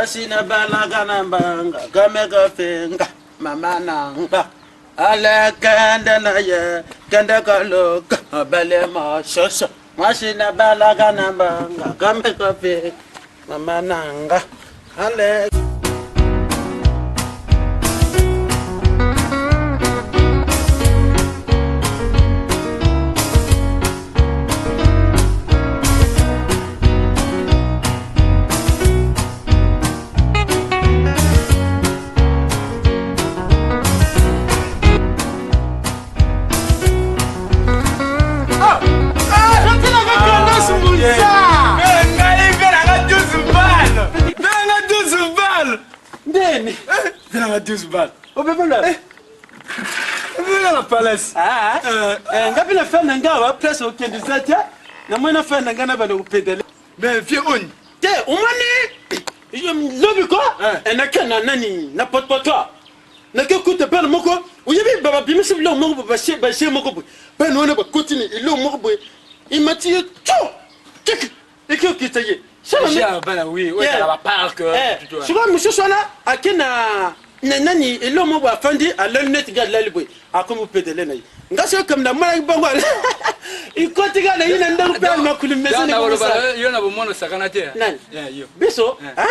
Asina balaga nambanga kamega fenga mama nanga ala kanda na ye kanda kaloka bale ma shosho asina balaga nambanga kamega fenga mama nanga ale Venga 12 balles. Au bébé là. Venga la palace. ngapi na fenda ngawa place au kendi zati na mwana fenda ngana bale upedele. Mais vieux on. Te umani lobi ko na kana nani na potpoto. Na ke kuta bel moko uyebi baba bimisi lo moko ba she moko ba no na ba continue lo moko bo imati to. Et que kitaye. Oui, ouais, ça va pas que. Tu vois, monsieur Sola, à Kena, Nani, et l'homme va fonder à l'honnête gars de la Libye, à comme vous pédez les naïs. Grâce comme la maille bangal. Il continue à y aller dans le père, ma coulée, mais il y en a au moins le sacanataire. Bisso, ah,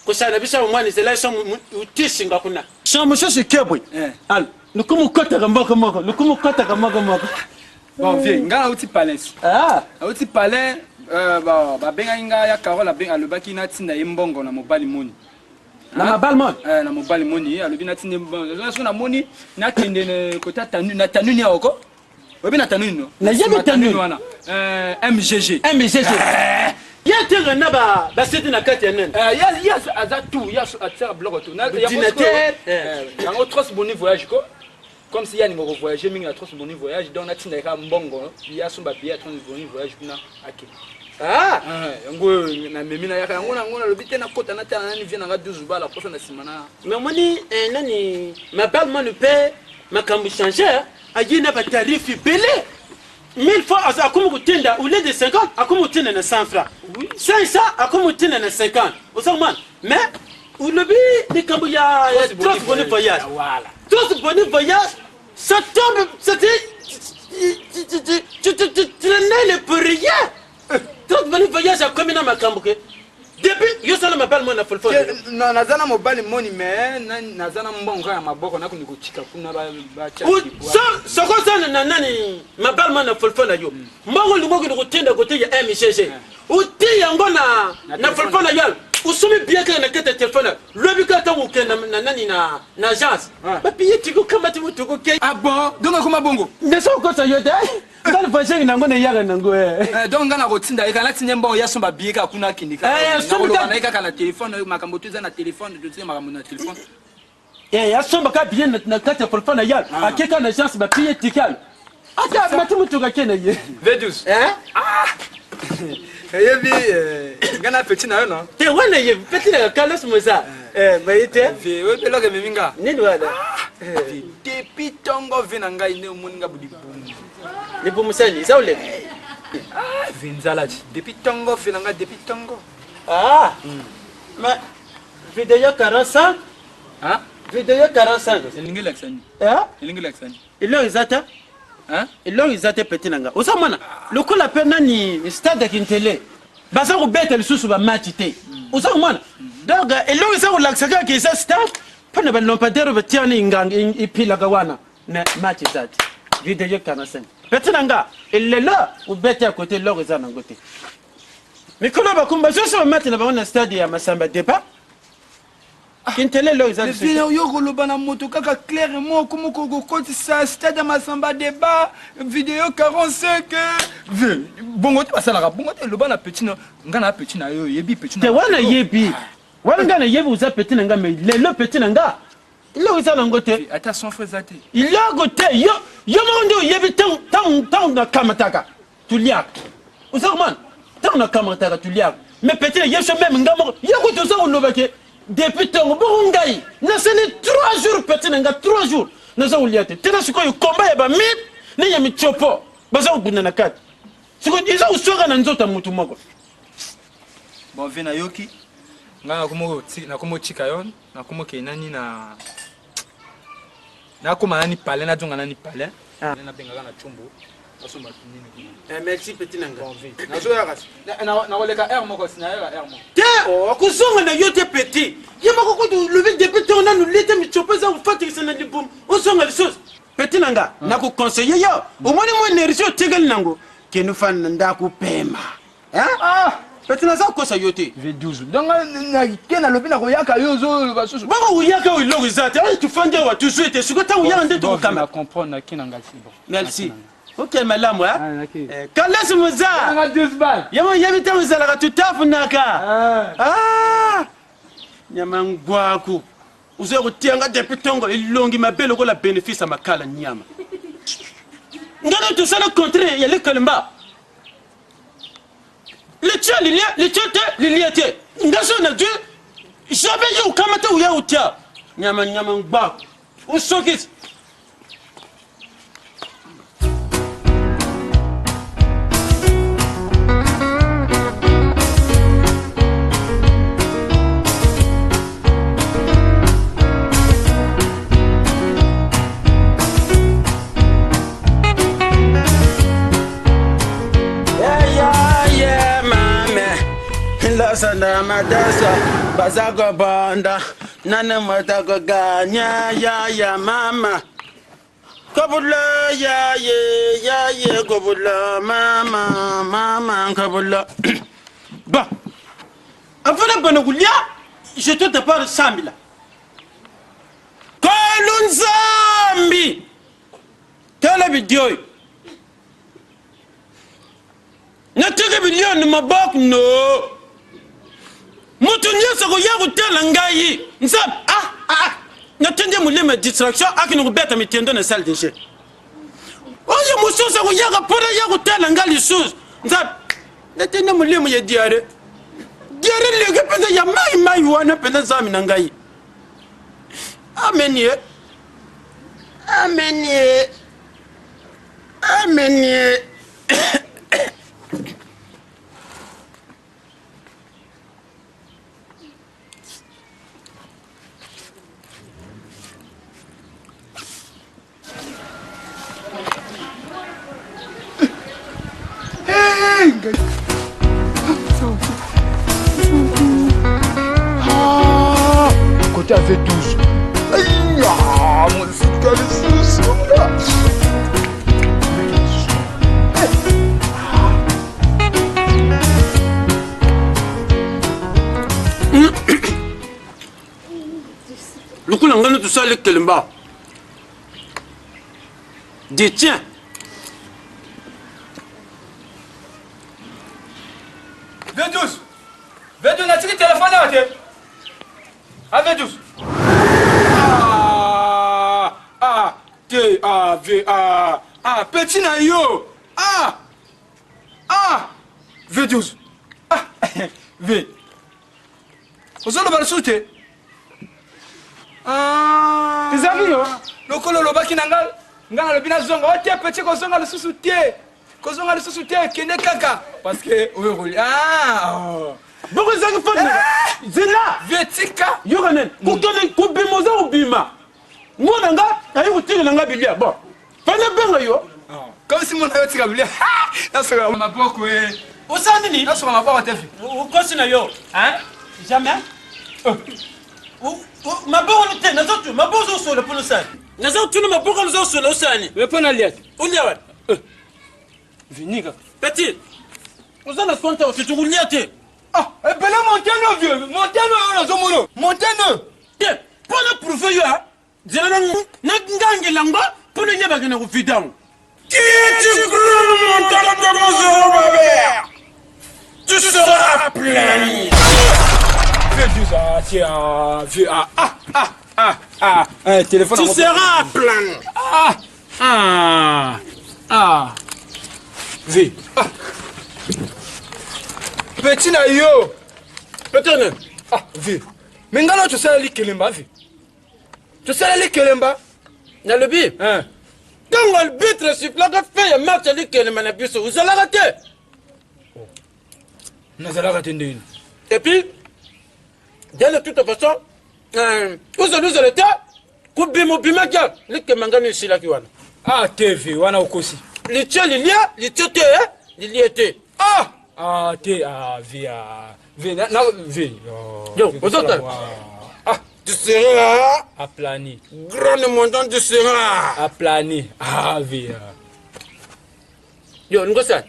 que ça n'a pas au moins les élèves sont outils Singapuna. Sans monsieur, c'est Kebri. Al, nous comme côté à Moko, nous comme côté à Moko. Bon, vieux, gars, outil palais. Ah, outil palais. Ba benga inga ya Carola benga lobaki na tinda yembongo na mobali moni. Na mobali moni? Na mobali moni, alobi na tinda yembongo. So na moni na kende ne kota tanu na tanuni yako. Webi na tanuni no. Na yebi tanuni wana. MGG. MGG. Ya tera na ba seti na kati ya nene. Ya azatu, ya atera bloc to. Na ya ko tros boni voyage ko. Comme si y a un numéro voyage, mais il y a trop de bons voyages, donc on a un bongo, il y a son papier, trop de bons voyages, ah, na memina ya ngona le bité na kota na tana ni vient na 12 balles la prochaine semaine. Mais moni nani ma balle mon paie ma cambu changer, a y na ba tarif belé. 1000 fois à comme utenda au lieu de 50 à comme utenda na 100 francs. Oui, 500 à comme utenda na 50. Au moins, mais ou le bi de cambu ya trop de bons voyages. Voilà. Tous ces bons voyages, ça tombe, c'était. Tu n'es le pour rien. Tous ces bons voyages à combien de temps? Depuis, je suis mobile money for fun. Non, nazana mobile money, mais nazana mbonga ya maboko na kunikuchika kuna ba. So quoi ça nani mobile money for fun ayo. Mbongo lumogo ndikutenda kote ya MCC. Uti yango na for fun ayo. Usumi bien que na kete téléphone. Le bika ta wuke na nani na agence. Ba piye tiko kama timu tiko ke. Ah bon, donc comment bongo? Ne so ko ça yo de. Dans le fashion nango na yaga nango donc ngana kotinda ekala tinyembo ya somba bieka kuna kinika. Somba na eka na téléphone makambo tuza na téléphone tuza makambo na téléphone. Ya somba ka bien na kete téléphone ya. Akeka na agence ba piye tikal. Ata matimu tuka kena ye. V12. Ah. Yebi ngana petit na yo no. Te wana ye petit na Carlos Moza. Maite. Ve we pelo ke meminga. Nini wala? Depuis tongo vina ngai ne moninga budi bum. Ni bumusani zaule. Vinzalaji. Depuis tongo vina ngai depuis tongo. Ah. Mais vidéo 45. Hein? Vidéo 45. Elingi laksani. Elingi laksani. Ilo izata? Hein? Ilo izata petit nanga. Usamana. Lokola pena ni stade kintele. Baza ko beta lisusu ba match te. Usamana. Donc ilo izata ko laksaka ke sa stade. Pana ba lompatero ba tiani ngang ipila gawana. Na match zati. Vidéo 45. Petit nanga. Il est là ou beta à côté l'or izana ngote. Mais comment va kumba je suis match na ba na stade ya Masamba débat. Kintele lo izali. Vidéo yo lo bana moto kaka clairement comme ko côté ça stade Masamba débat vidéo 45 bongo te basala bongo te lo bana petit na ngana petit na yo yebi petit na. Te wana yebi. Wana ngana yebi uza petit na nga mais le petit na nga. Lo izala ngote. Ata son frère zate. Il a gote yo mondo yebi tant na kamataka. Tuliak. Uza man. Tant na kamataka tuliak. Mais petit yesho même ngamo yako to ça on lobake. Depuis ton Burungai, n'a sonné 3 jours, petit n'anga 3 jours. N'a pas oublié. T'es là, ce qu'on combat, et bah, mais, n'est y'a mis chopo. Baza ou bounanakat. siko iza usoka na nzota mutu moko. Bon vena yoki nga nakomo tika yon nakomo ke nani na nakoma nani pale na jonga nani pale na benga na chombo basomba nini. Merci petit nanga. Nazo ya kasi na koleka air moko sinaela air moko te kozonga na yo te petit yeba ko lever depuis ton na nous lete mi chopeza ku fatisa na libum ozonga lisos petit nanga na ku conseiller yo omoni mo energie tegal nango ke nu fan nda ku pema petit na sa ko sa yo te V12 donc na kena lobi na koyaka yo zo basusu bako uyaka o lo izate tu fande wa tu souhaite siko ta uyaka nde to kama comprendre na kina ngasi bon merci. Ok, madame, Kalas Mouza. Yama yamita muzala ka tutafu naka. Nyama ngwaku. Uzo kutianga depitongo ilongi mabelo ko la bénéfice makala nyama. Ngana tout ça le contraire, il y a le kalimba. Le tcha liliate. Ngaso na Dieu. Jamais yo kamata uya utia. Nyama ngwaku. Usokis. Sana madasa bazago banda nana matago ganya ya mama kabula ya ye kabula mama kabula ba afana banagulia je te départ 100 000 Kolunzambi tele video na tege bilion mabok no mutu nyesa ko ya kutela ngai nzab natende mulema distraction akino kubeta mitendo na salle de jeu oyo mususa ko ya kapora ya kutela ngali sus nzab natende mulema ya diare lege pesa ya mai wana pesa zami na ngai amenie côté avec 12. Aïe, mon fils, le coup l'engagement tout ça le kelimba détient V12 na tiki téléphone là te V12 petit na yo V12 V ozolo ba sute ezali yo lokolo lobaki na ngana lobi na zonga otie petit kozonga lisusu te kende kaka parce que oyokoli boko ezaki fone zela vetika yokanen kubima oza kobima mwana nga ayi kotikela nga bilia bon fane benga yo comme si mona yo tika bilia nasoka maboko osala nini nasoka maboko te ukosi na yo jamais maboko te nazotu maboko ozosola mpo nosani nazotuna maboko ozosola osani wepo na liate ulia wani vinika petit oza na sonta ositukulia te ebele montano vieux montano oyo nazomono montano te mpo na prouve yo nzela na ngangela ngo mpo na nyebaka na kovidango tu seras plein. Téléphone. Tu seras plein. V. Petit na yo. Peut-être. V. Mais ngalo tu sais li kelemba V. Tu sais li kelemba? Na lebi. Quand l'arbitre sifflera fait un match avec le Manabiso, vous allez rater. Nous allons rater. Et puis, de toute façon, vous allez arrêter. Coupe Bimaka, les Kemangani ici là qui vont. Ah, TV, on a aussi. Les tiens, il y a, les tiens, il y était. Ah! Ah, T, ah, via. Yo, vous entendez? Ah, tu seras. Aplani. Grand montant, tu seras. Aplani. Ah, via. Yo, nous sommes.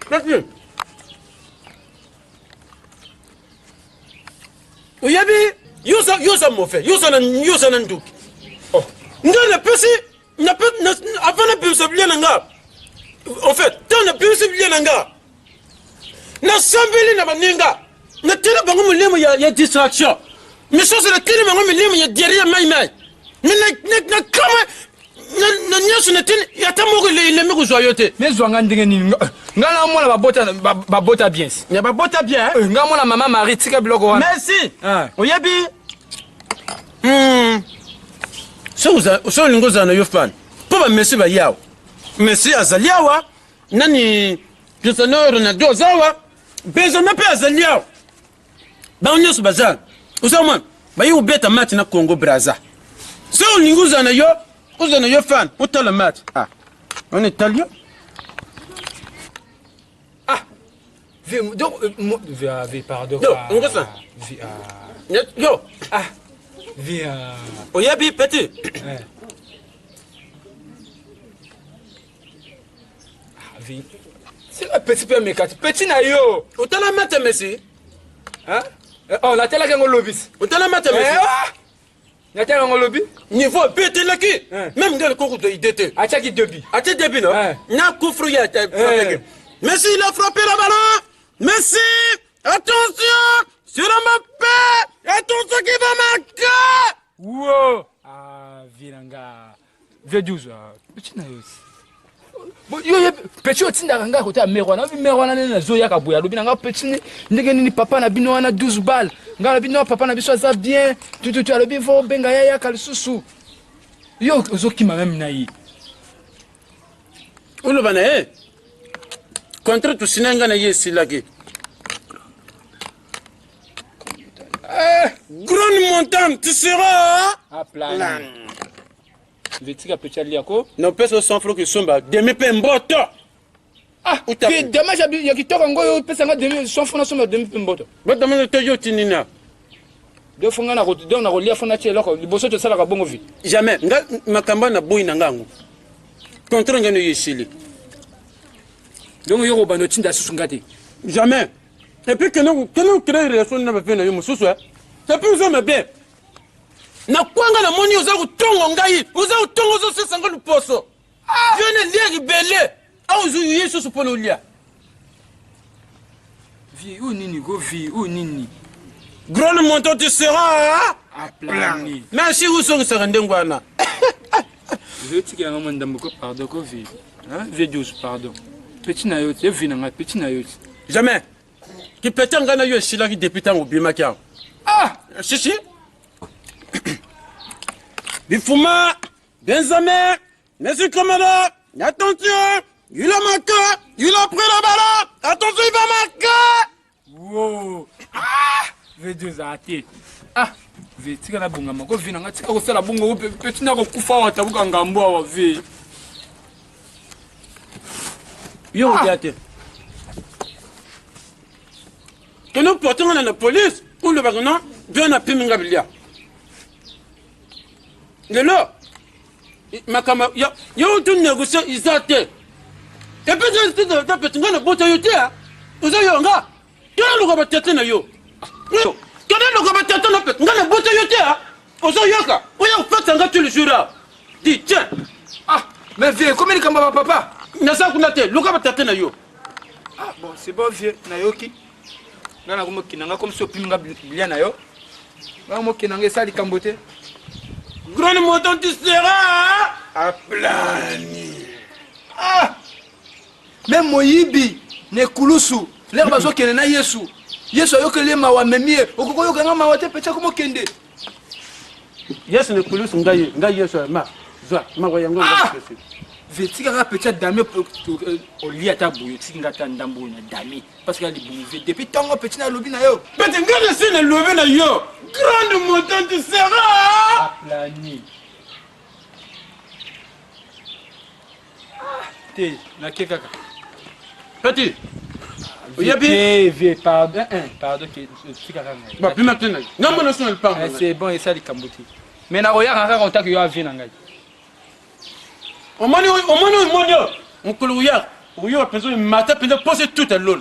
Merci. Oui, Yosa m'a fait. Yosa n'a pas. Oh. Nous, on a passé. Avant de plus oublier Nanga. En fait, tant de plus oublier Nanga. Na sambeli na baninga. Na tele bango mulemo ya distraction. Mais ça c'est la tele bango mulemo ya derrière mai. Mais na kama na nyaso na tele ya tamoko le meko joyote. Mais zwanga ndenge nini? Ngala mona babota bien. Ya babota bien. Ngala mona maman Marie tika biloko wana. Merci. Oyebi. So lingoza na yo fan. Papa merci ba yao. Merci azaliawa. Nani Cristiano Ronaldo zawa. Benzema pe azaliawa. Ba onyoso bazal. Usama ba yo beta match na Congo Brazza. So lingoza na yo fan. Utala match. Ah. On est italien. Ah. Donc pardon. Yo, on ça. Yo. Ah. Via. Oyabi petit. C'est un petit peu mécanique. Petit na yo. Utala mate Messi. Hein? Oh, la télé qui lobis. Utala mate Messi. La télé qui lobis. Niveau petit là qui. Même dans le concours de IDT. Acha qui debi. Acha debi non. Na koufru ya frappé. Messi il a frappé la ballon. Messi. Attention. Sur Mbappé. Attention qui va marquer. Wow. Ah, Viranga. V12. Petit na yo. Yo petit otinda kanga kota merwana merwana na zoya kabuya lobi nga petit ndenge nini papa na bino wana 12 balles nga na bino papa na biso za bien tu alobi vo benga ya kalisusu yo ozokima même na yi ulo bana contre tu sinanga na yesi laki grande montagne tu seras à plan. Vetika petit liako. Non peso sans fro que somba demi pe mboto. Ah, que dommage ya kitoko ngoyo pesa nga demi sans fro na somba demi pe mboto. Ba dama to yo tinina. De fonga na ko donc na ko lia fona tie loko liboso to sala ka bongo vi. Jamais nga makamba na boy na ngango. Contre ngano yeshili. Donc yo ko bano tinda susungate. Jamais. Et puis que nous créer relation na ba fena yo mususu. Ça peut nous me bien. Na kwanga na moni oza kutongo ngai oza kutongo zo sesanga luposo viene lia ribele au zu yesu supolo lia vie ou nini go vie ou nini grand montant tu seras à plani merci où sont se rende ngwana je tiki nga mo ndambo ko pardon ko vie hein vie douce pardon petit na yo te vie na petit na yo jamais qui petanga na yo shila ki député au bimaka ah chichi Bifuma, Benjamin, Messi Kamara, attention, il a marqué, il a pris le ballon, attention, il va marquer. Wow, ah, V2 até. Ah, V tika na bunga mako vina nga tika ko sala bunga petit na ko kufa wa tabuka ngambo wa V. Yo yate. Que nous portons à la police pour le bagnon, bien à Pimingabilia. Lelo makama yo tu négocier isate et puis je te petit ngana bota yo te ozo yo nga yo lo ko batete na yo yo lo ko batete na petit ngana bota yo te ozo yo ka o yo fait nga tu le jour dis tiens ah mais vieux comment il kamba papa na sa kuna te lo ko batete na yo ah bon c'est bon vieux na yoki ngana ko mokinanga comme so piminga bilia na yo ngana mokinanga sali kambote. Grand montant tu seras à plani. Ah! Même Moyibi, ne kulusu, l'air bazo kene na Yesu. Yesu ayo kele mawa memie, okoko yo kanga mawa te pecha komo kende. Yesu ne kulusu ngai Yesu ma. zwa makoya yango ve tikaka petit dame olia ta boyo tikinga ta ndambo na dame parce que ali bonne ve depuis tango petit na lobi na yo pete ngana sine lobi na yo grande montante sera aplani te na ke kaka pete Vieux, pardon, que tikaka ngai. Ba pima tena. Ngambo na sona pas. C'est bon, et ça li kambuti. Mais na roya kaka konta que yo avina ngai. Omoni, mukulu ya. Uyo penzo mata penzo pose tout à l'eau.